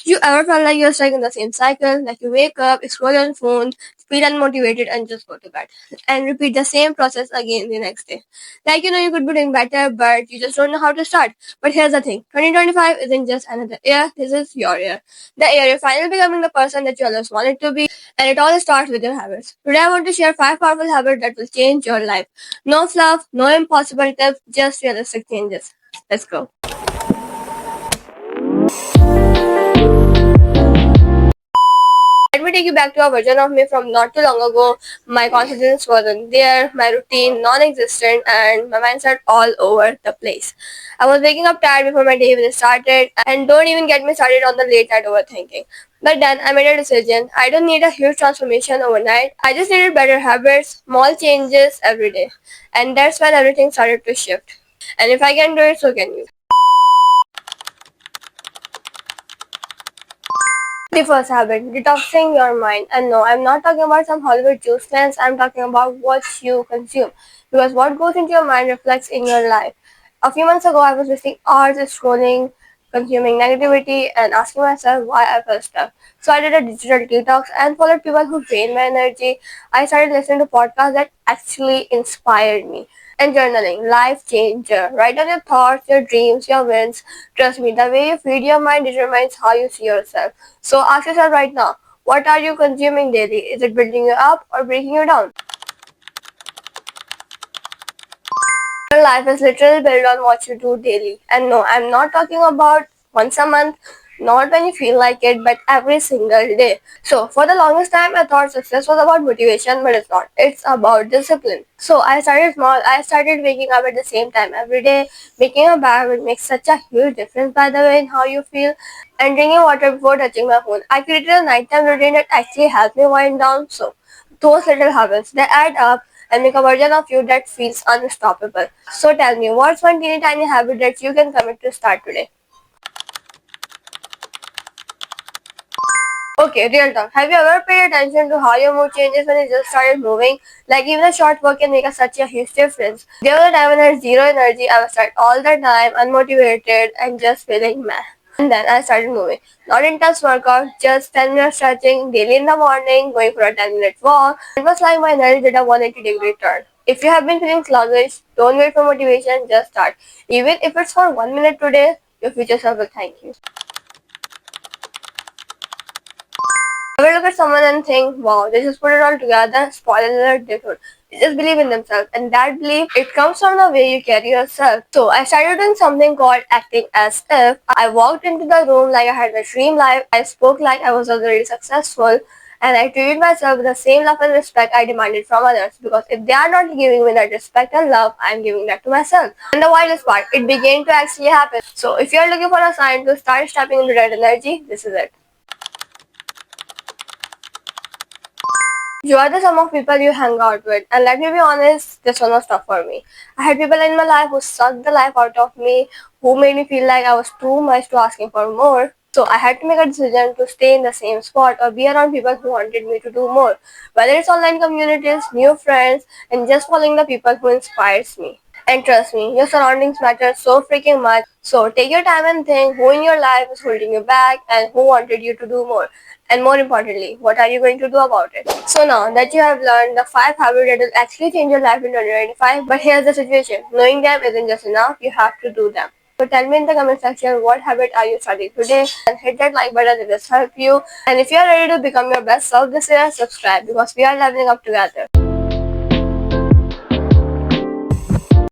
You ever felt like you're stuck in the same cycle? Like you wake up, scroll your phone, feel unmotivated, and just go to bed. And repeat the same process again the next day. Like you could be doing better, but you just don't know how to start. But here's the thing 2025 isn't just another year, this is your year. The year you're finally becoming the person that you always wanted to be, and it all starts with your habits. Today I want to share 5 powerful habits that will change your life. No fluff, no impossible tips, just realistic changes. Let's go. Let me take you back to a version of me from not too long ago. My confidence wasn't there, my routine non existent, and my mindset all over the place. I was waking up tired before my day even started, and don't even get me started on the late night overthinking. But then I made a decision. I don't need a huge transformation overnight. I just needed better habits, small changes every day. And that's when everything started to shift. And if I can do it, so can you. The first habit, detoxing your mind. And no, I'm not talking about some Hollywood juice cleanse. I'm talking about what you consume. Because what goes into your mind reflects in your life. A few months ago, I was wasting hours scrolling, consuming negativity, and asking myself why I felt stuck. So I did a digital detox and followed people who drained my energy. I started listening to podcasts that actually inspired me. And journaling, life changer. Write down your thoughts, your dreams, your wins. Trust me, the way you feed your mind determines how you see yourself. So ask yourself right now, what are you consuming daily? Is it building you up or breaking you down? Your life is literally built on what you do daily. And no, I'm not talking about once a month, not when you feel like it, but every single day. So, for the longest time, I thought success was about motivation, but it's not. It's about discipline. So, I started small. I started waking up at the same time every day. Making a habit makes such a huge difference, by the way, in how you feel. And drinking water before touching my phone. I created a nighttime routine that actually helped me wind down. So, those little habits, they add up and make a version of you that feels unstoppable. So tell me, what's one teeny tiny habit that you can commit to start today? Okay, real talk. Have you ever paid attention to how your mood changes when you just started moving? Like even a short walk can make such a huge difference. There was a time when I had zero energy. I was tired all the time, unmotivated, and just feeling meh. And then I started moving. Not intense workout, just 10 minutes stretching daily in the morning, going for a 10-minute walk. It was like my energy did a 180-degree turn. If you have been feeling sluggish, don't wait for motivation, just start. Even if it's for 1 minute today, your future self will thank you. Never look at someone and think, wow, they just put it all together, spoiler alert, they don't. They just believe in themselves, and that belief, it comes from the way you carry yourself. So I started doing something called acting as if. I walked into the room like I had a dream life. I spoke like I was already successful, and I treated myself with the same love and respect I demanded from others. Because if they are not giving me that respect and love, I am giving that to myself. And the wildest part, it began to actually happen. So if you are looking for a sign to start stepping into that energy, this is it. You are the sum of people you hang out with, and let me be honest, this one was tough for me. I had people in my life who sucked the life out of me, who made me feel like I was too much to asking for more. So I had to make a decision to stay in the same spot or be around people who wanted me to do more. Whether it's online communities, new friends, and just following the people who inspires me. And trust me, your surroundings matter so freaking much. So take your time and think who in your life is holding you back and who wanted you to do more. And more importantly, what are you going to do about it? So now that you have learned the 5 habits that will actually change your life in 2025, but here's the situation. Knowing them isn't just enough, you have to do them. So tell me in the comment section what habit are you starting today and hit that like button if this helped you. And if you are ready to become your best self this year, subscribe because we are leveling up together.